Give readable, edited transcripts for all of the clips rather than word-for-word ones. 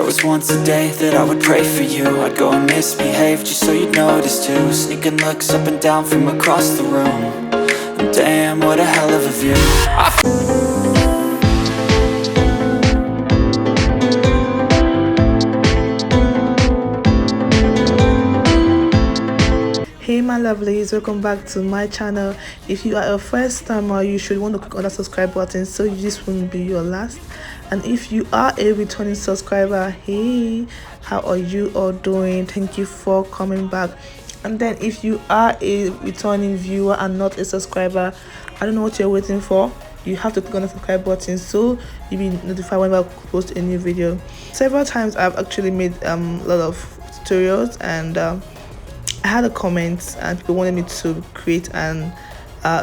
was once a day that I would pray for you. I'd go and misbehave just so you'd notice too. Sneaking looks up and down from across the room. And damn, what a hell of a view. Hey my lovelies, welcome back to my channel. If you are a first timer, you should want to click on that subscribe button so this won't be your last. And if you are a returning subscriber, hey, how are you all doing? Thank you for coming back. And then if you are a returning viewer and not a subscriber, I don't know what you're waiting for. You have to click on the subscribe button so you'll be notified whenever I post a new video. Several times I've actually made a lot of tutorials, and I had a comment and people wanted me to create an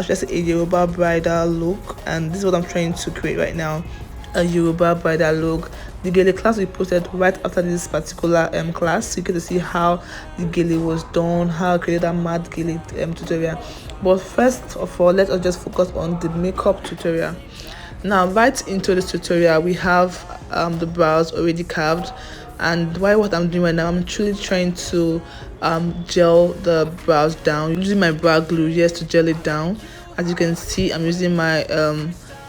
just a Yoruba bridal look, and this is what I'm trying to create right now, a Yoruba bridal look. The gele class we posted right after this particular class, so you get to see how the gele was done, how I created a mad gele tutorial. But first of all, let us just focus on the makeup tutorial. Now right into this tutorial, we have the brows already carved. And what I'm doing right now, I'm truly trying to gel the brows down using my brow glue, yes, to gel it down. As you can see, I'm using my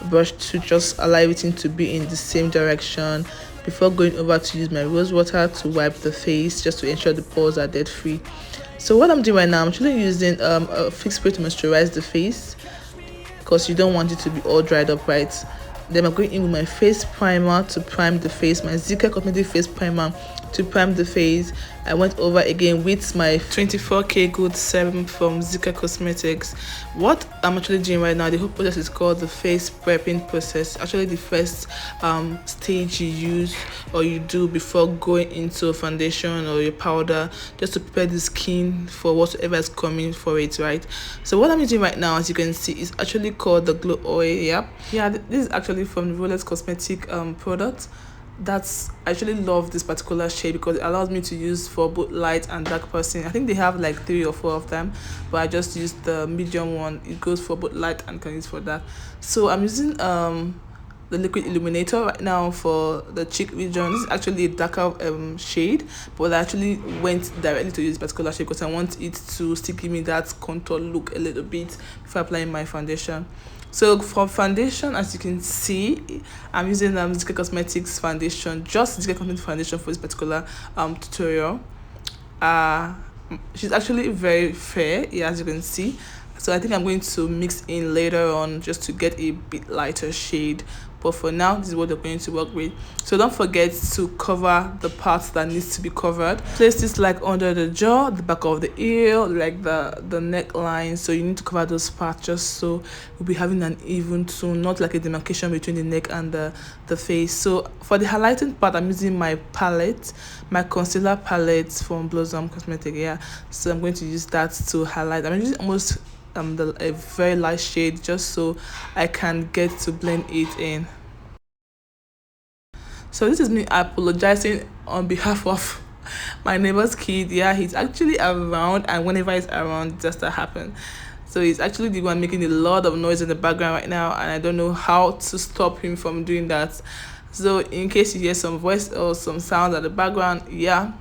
brush to just allow everything to be in the same direction before going over to use my rose water to wipe the face, just to ensure the pores are dead free. So what I'm doing right now, I'm actually using a fixed spray to moisturize the face, because you don't want it to be all dried up, right? Then I'm going in with my face primer to prime the face, my Zika Cosmetic face primer to prime the face. I went over again with my 24K Good Serum from Zika Cosmetics. What I'm actually doing right now, the whole process is called the face prepping process. Actually, the first stage you use or you do before going into a foundation or your powder, just to prepare the skin for whatever is coming for it, right? So what I'm using right now, as you can see, is actually called the Glow Oil. Yeah, this is actually from the Rolex Cosmetic product. I actually love this particular shade because it allows me to use for both light and dark person. I think they have like 3 or 4 of them, but I just used the medium one. It goes for both light and can use for dark. So I'm using the liquid illuminator right now for the cheek region. This is actually a darker shade, but I actually went directly to use this particular shade because I want it to still give me that contour look a little bit before applying my foundation. So for foundation, as you can see, I'm using Zika Cosmetics foundation, just Zika Cosmetics foundation for this particular tutorial. She's actually very fair, yeah, as you can see. So I think I'm going to mix in later on just to get a bit lighter shade. But for now, this is what we're going to work with. So don't forget to cover the parts that needs to be covered. Place this like under the jaw, the back of the ear, like the neckline. So you need to cover those parts just so we'll be having an even tone, not like a demarcation between the neck and the face. So for the highlighting part, I'm using my palette, my concealer palette from Blossom Cosmetic. Yeah, so I'm going to use that to highlight. I'm using almost a very light shade just so I can get to blend it in. So this is me apologizing on behalf of my neighbor's kid. Yeah, he's actually around, and whenever he's around, just that happen. So he's actually the one making a lot of noise in the background right now, and I don't know how to stop him from doing that. So in case you hear some voice or some sound at the background, yeah,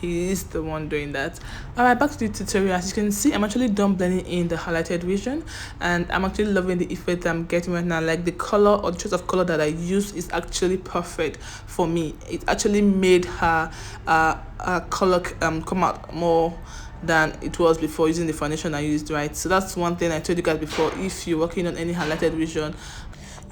he is the one doing that. Alright, back to the tutorial. As you can see, I'm actually done blending in the highlighted region, and I'm actually loving the effect I'm getting right now. Like the color or the choice of color that I use is actually perfect for me. It actually made her color come out more than it was before using the foundation I used, right? So that's one thing I told you guys before. If you're working on any highlighted region,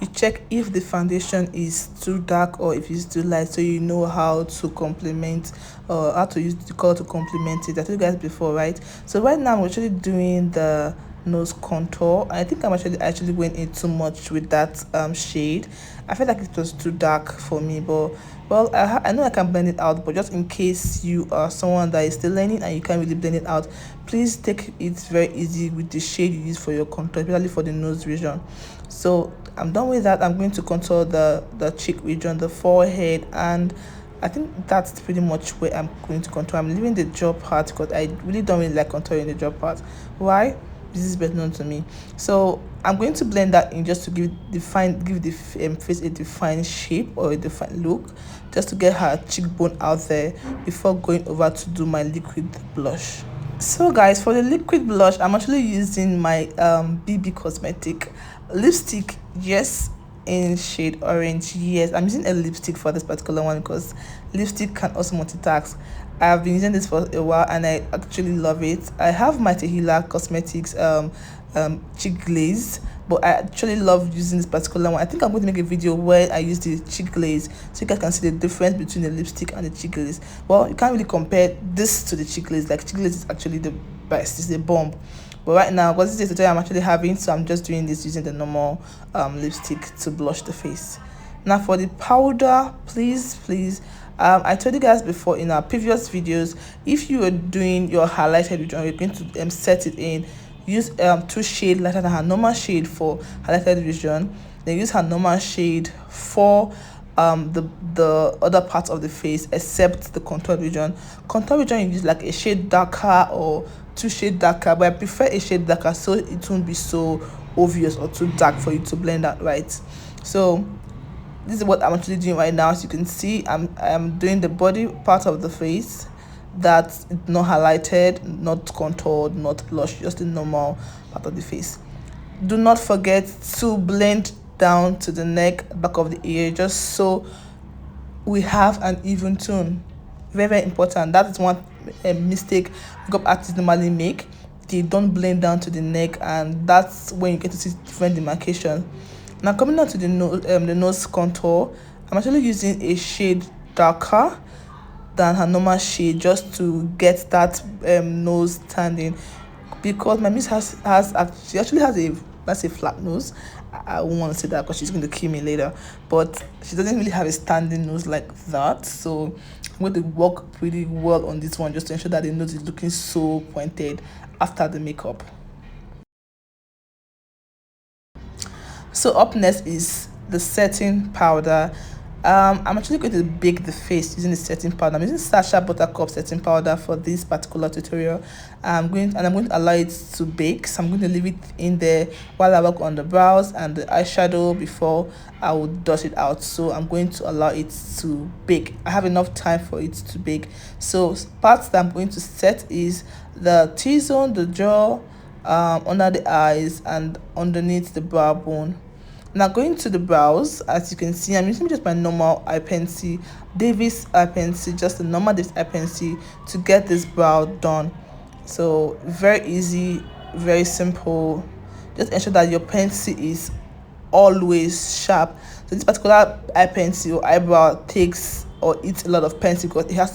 you check if the foundation is too dark or if it's too light, so you know how to complement or how to use the color to complement it. I told you guys before, right? So right now I'm actually doing the nose contour. I think I'm actually went in too much with that shade. I felt like it was too dark for me, but well, I know I can blend it out, but just in case you are someone that is still learning and you can't really blend it out, please take it very easy with the shade you use for your contour, especially for the nose region. So I'm done with that. I'm going to contour the cheek region, the forehead, and I think that's pretty much where I'm going to contour. I'm leaving the jaw part because I really don't really like contouring the jaw part. Why? this is best known to me. So I'm going to blend that in just to give the face a defined shape or a defined look, just to get her cheekbone out there before going over to do my liquid blush. So guys, for the liquid blush, I'm actually using my BB Cosmetic lipstick. Yes, in shade orange. Yes, I'm using a lipstick for this particular one because lipstick can also multitask. I've been using this for a while and I actually love it. I have my Tehila Cosmetics cheek glaze, but I actually love using this particular one. I think I'm going to make a video where I use the cheek glaze so you guys can see the difference between the lipstick and the cheek glaze. Well, you can't really compare this to the cheek glaze. Like, cheek glaze is actually the best, it's the bomb. But right now, because this is the tutorial I'm actually having, so I'm just doing this using the normal lipstick to blush the face. Now for the powder, please, I told you guys before in our previous videos, if you are doing your highlighted region, you're going to set it in, use 2 shades lighter than her normal shade for highlighted region, then use her normal shade for the other parts of the face except the contour region. Contour region, you use like a shade darker or 2 shades darker, but I prefer a shade darker so it won't be so obvious or too dark for you to blend out right. So this is what I'm actually doing right now. As you can see, I'm doing the body part of the face that's not highlighted, not contoured, not blush, just the normal part of the face. Do not forget to blend down to the neck, back of the ear, just so we have an even tone. Very important. That is one mistake makeup artists normally make. They don't blend down to the neck, and that's when you get to see different demarcation. Now coming down to the nose contour, I'm actually using a shade darker than her normal shade just to get that nose standing, because my miss she actually has a, let's say, flat nose. I won't want to say that because she's going to kill me later, but she doesn't really have a standing nose like that. So I'm going to work pretty well on this one just to ensure that the nose is looking so pointed after the makeup. So up next is the setting powder. I'm actually going to bake the face using the setting powder. I'm using Sasha Buttercup setting powder for this particular tutorial. I'm going to allow it to bake. So I'm going to leave it in there while I work on the brows and the eyeshadow before I will dot it out. So I'm going to allow it to bake. I have enough time for it to bake. So parts that I'm going to set is the T-zone, the jaw, under the eyes, and underneath the brow bone. Now going to the brows, as you can see, I'm using just my normal eye pencil, Davis eye pencil, just a normal Davis eye pencil to get this brow done. So very easy, very simple. Just ensure that your pencil is always sharp. So this particular eye pencil or eyebrow takes or eats a lot of pencil because it has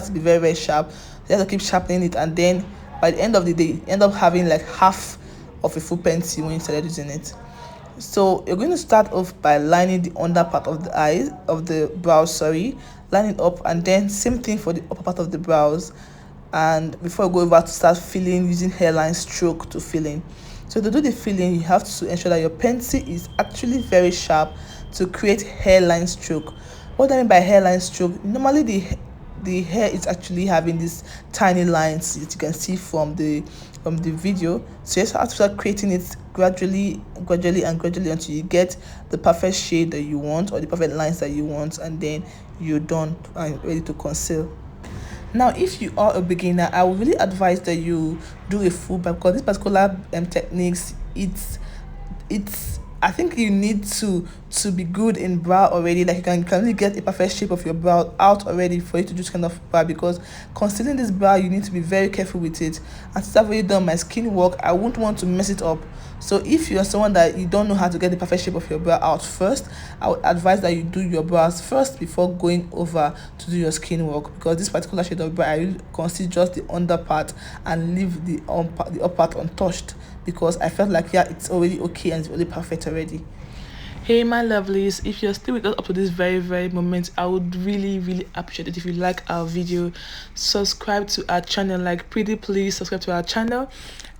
to be very sharp. You have to keep sharpening it, and then by the end of the day, you end up having like half of a full pencil when you started using it. So you're going to start off by lining the under part of the eyes of the brows, lining up, and then same thing for the upper part of the brows. And before you go over to start filling, using hairline stroke to fill in. So to do the filling, you have to ensure that your pencil is actually very sharp to create hairline stroke. What I mean by hairline stroke, normally the hair is actually having these tiny lines that you can see from the video. So you just have to start creating it gradually until you get the perfect shade that you want or the perfect lines that you want, and then you're done and ready to conceal. Now if you are a beginner, I would really advise that you do a full brow, because this particular techniques, it's I think you need to be good in brow already. Like you can really get a perfect shape of your brow out already for you to do this kind of brow, because concealing this brow, you need to be very careful with it. And since I've already done my skin work, I won't want to mess it up. So if you're someone that you don't know how to get the perfect shape of your brow out first, I would advise that you do your brows first before going over to do your skin work, because this particular shade of brow, I will conceal just the under part and leave the upper part untouched, because I felt like, yeah, it's already okay and it's really perfect already. Hey my lovelies, if you're still with us up to this very moment, I would really appreciate it if you like our video, subscribe to our channel. Like, pretty please subscribe to our channel.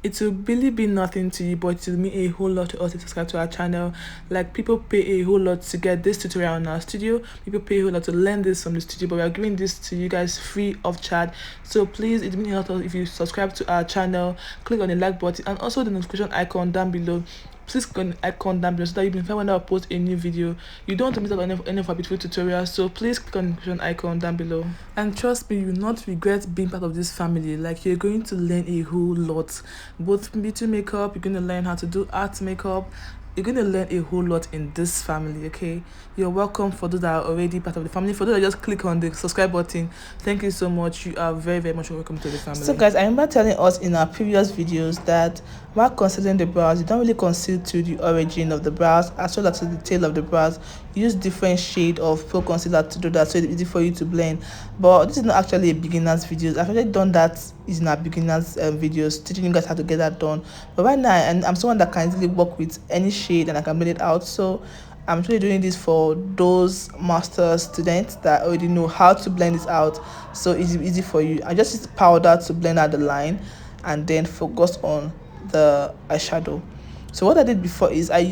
It will really be nothing to you, but it will mean a whole lot to us if you subscribe to our channel. Like, people pay a whole lot to get this tutorial in our studio, people pay a whole lot to learn this from the studio, but we are giving this to you guys free of charge. So please, it means a lot if you subscribe to our channel, click on the like button and also the notification icon down below. Please click on the icon down below so that you can find when I post a new video. You don't want to miss out on any of our beautiful tutorials, so please click on the notification icon down below. And trust me, you will not regret being part of this family. Like, you're going to learn a whole lot, both beauty makeup, you're going to learn how to do art makeup. You're going to learn a whole lot in this family, okay? You're welcome. For those that are already part of the family, for those that just click on the subscribe button, thank you so much. You are very much welcome to the family. So guys, I remember telling us in our previous videos that while concealing the brows, you don't really conceal to the origin of the brows as well as to the tail of the brows. Use different shade of pro concealer to do that, so it's easy for you to blend. But this is not actually a beginner's video. I've already done that in our beginners videos, teaching you guys how to get that done. But right now, and I'm someone that can easily work with any shade and I can blend it out. So I'm actually doing this for those master students that already know how to blend this out, so it's easy for you. I just use powder to blend out the line and then focus on the eyeshadow. So what I did before is I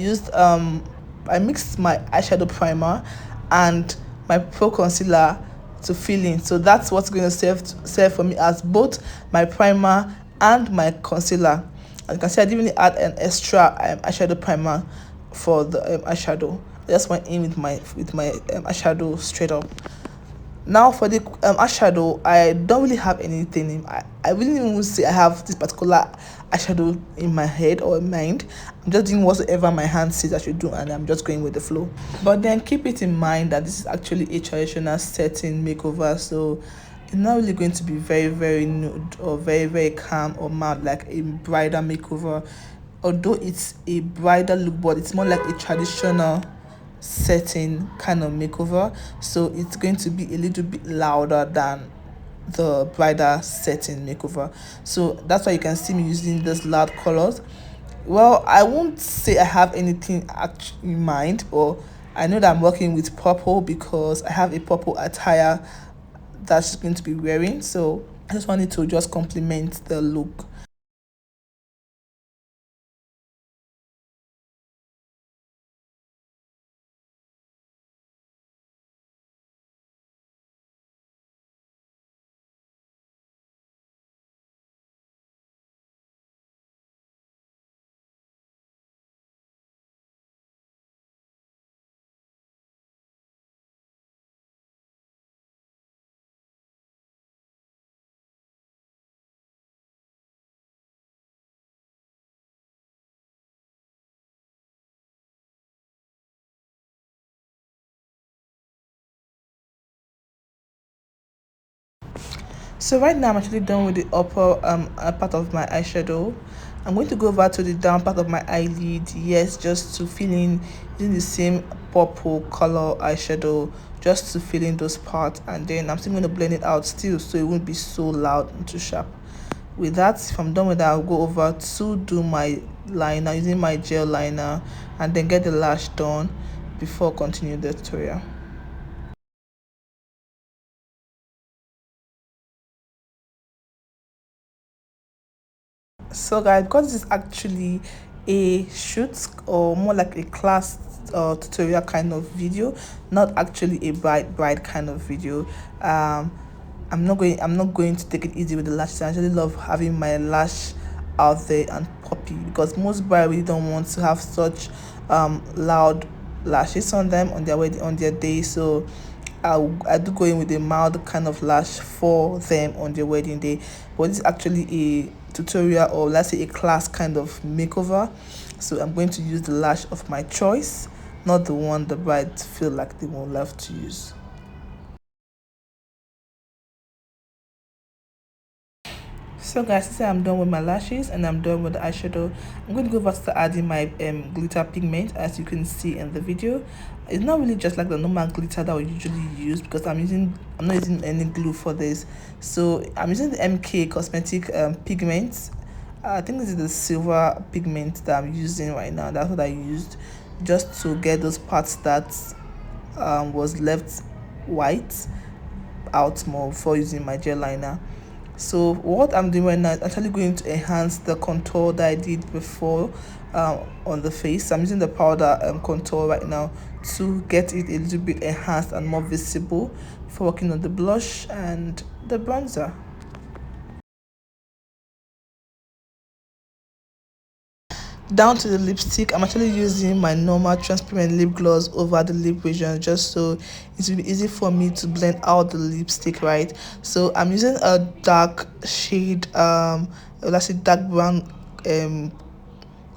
mixed my eyeshadow primer and my pro concealer to fill in. So that's what's going to serve for me as both my primer and my concealer. As you can see, I didn't really add an extra eyeshadow primer for the eyeshadow. I just went in with my eyeshadow straight up. Now for the eyeshadow, I don't really have anything. I wouldn't even say I have this particular eyeshadow in my head or in mind. I'm just doing whatever my hand says I should do, and I'm just going with the flow. But then keep it in mind that this is actually a traditional setting makeover, so it's not really going to be very nude or very calm or mild like a bridal makeover. Although it's a bridal look, but it's more like a traditional setting kind of makeover, so it's going to be a little bit louder than the bridal setting makeover. So that's why you can see me using these loud colors. Well, I won't say I have anything in mind, but I know that I'm working with purple because I have a purple attire that she's going to be wearing, so I just wanted to just complement the look. So right now I'm actually done with the upper part of my eyeshadow. I'm going to go over to the down part of my eyelid, yes, just to fill in using the same purple color eyeshadow, just to fill in those parts, and then I'm still going to blend it out still so it won't be so loud and too sharp. With that, if I'm done with that, I'll go over to do my liner using my gel liner and then get the lash done before continuing the tutorial. So guys, because this is actually a shoot or more like a class tutorial kind of video, not actually a bride kind of video, I'm not going to take it easy with the lashes. I actually love having my lash out there and poppy because most brides really don't want to have such loud lashes on them on their day. So I do go in with a mild kind of lash for them on their wedding day. But this is actually a tutorial, or let's say a class kind of makeover, so I'm going to use the lash of my choice, not the one the bride feel like they won't love to use. So guys, since I'm done with my lashes and I'm done with the eyeshadow, I'm going to go over to adding my glitter pigment. As you can see in the video, it's not really just like the normal glitter that we usually use because I'm not using any glue for this. So I'm using the MK cosmetic pigment. I think this is the silver pigment that I'm using right now. That's what I used. just to get those parts that was left white out more before using my gel liner. So what I'm doing right now is actually going to enhance the contour that I did before on the face. I'm using the powder contour right now to get it a little bit enhanced and more visible before working on the blush and the bronzer. Down to the lipstick, I'm actually using my normal transparent lip gloss over the lip region just so it will be easy for me to blend out the lipstick, right? So I'm using a dark shade let's say dark brown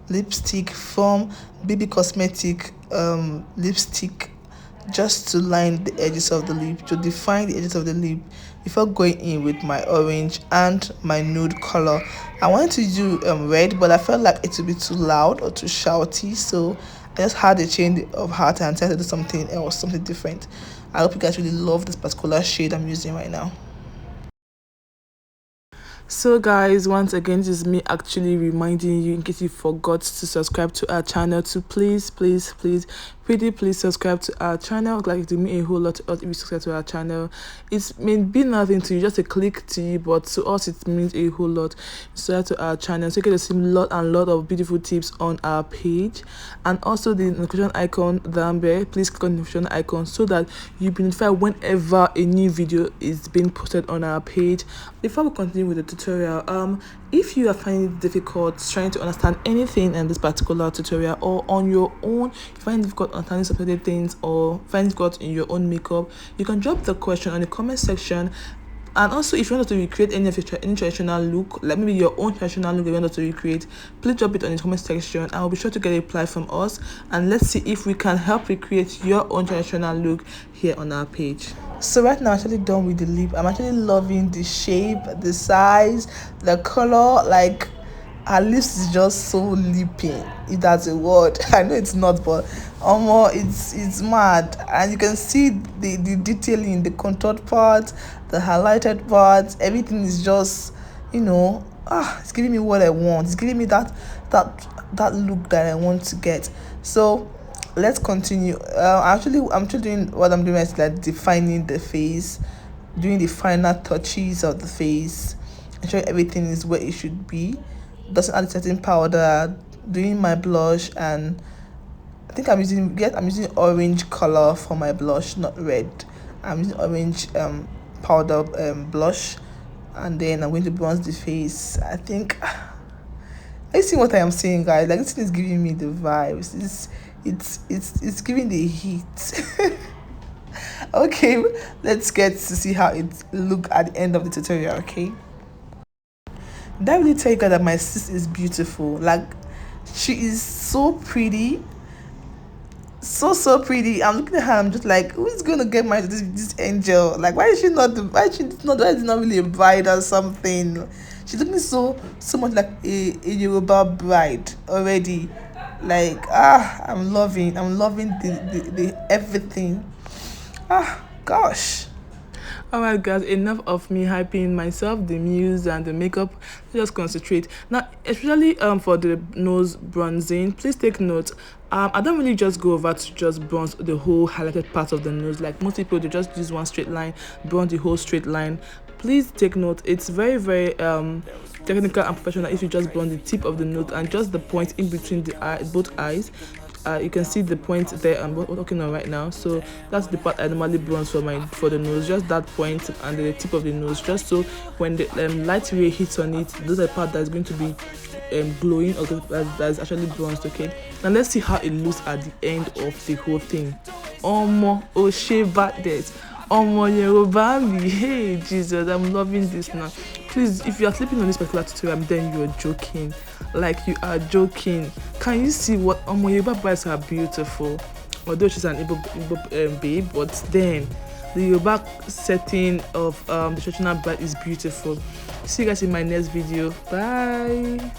lipstick from BB Cosmetic lipstick, just to line the edges of the lip, to define the edges of the lip before going in with my orange and my nude color. I wanted to do red, but I felt like it would be too loud or too shouty, so I just had a change of heart and decided to do something else, something different. I hope you guys really love this particular shade I'm using right now. So guys, once again, this is me actually reminding you, in case you forgot to subscribe to our channel, to please subscribe to our channel. Like, it will mean a whole lot to us if you subscribe to our channel. It may be nothing to you, just a click to you, but to us it means a whole lot. Subscribe to our channel so you get to see a lot of beautiful tips on our page. And also the notification icon down there, please click on the notification icon so that you'll be notified whenever a new video is being posted on our page. Before we continue with the tutorial, if you are finding it difficult trying to understand anything in this particular tutorial, or on your own you find it difficult understanding some things, or find it difficult in your own makeup, you can drop the question on the comment section. And also, if you want us to recreate any traditional look, like maybe your own traditional look you want us to recreate, please drop it on the comment section and I'll be sure to get a reply from us, and let's see if we can help recreate your own traditional look here on our page. So right now I'm actually done with the lip. I'm actually loving the shape, the size, the color. Like, her lips is just so lipping, if that's a word. I know it's not, but it's mad. And you can see the detailing, the contoured part, the highlighted part, everything is just, it's giving me what I want. It's giving me that look that I want to get. So let's continue. I'm actually doing what I'm doing is like defining the face, doing the final touches of the face, ensuring everything is where it should be. Doesn't add setting powder, doing my blush, and I think I'm using orange color for my blush, not red. I'm using orange powder blush, and then I'm going to bronze the face. I think, are you seeing what I am saying, guys? Like, this thing is giving me the vibes. It's giving the heat. Okay, let's get to see how it look at the end of the tutorial. Okay, that really tell you guys that my sis is beautiful. Like, she is so pretty, so pretty. I'm looking at her, I'm just like, who is gonna get married to this angel? Like, why is she not really a bride or something? She's looking so much like a Yuroba bride already. Like, I'm loving the everything. Gosh. Alright guys, enough of me hyping myself, the muse and the makeup. Just concentrate now, especially for the nose bronzing. Please take note, I don't really just go over to just bronze the whole highlighted part of the nose. Like most people, they just use one straight line, bronze the whole straight line. Please take note, it's very technical and professional if you just bronze the tip of the nose and just the point in between the both eyes. You can see the point there I'm working on right now. So that's the part I normally bronze for the nose, just that point and the tip of the nose, just so when the light ray hits on it, those are the part that's going to be glowing, or that is actually bronzed. Okay, now let's see how it looks at the end of the whole thing. Oh shiva that. Yuroba, hey Jesus, I'm loving this now. Please, if you are sleeping on this particular tutorial, then you're joking. Like, you are joking. Can you see what Yuroba brides are beautiful? Although she's an Igbo babe, but then the Yuroba setting of the traditional bride is beautiful. See you guys in my next video. Bye.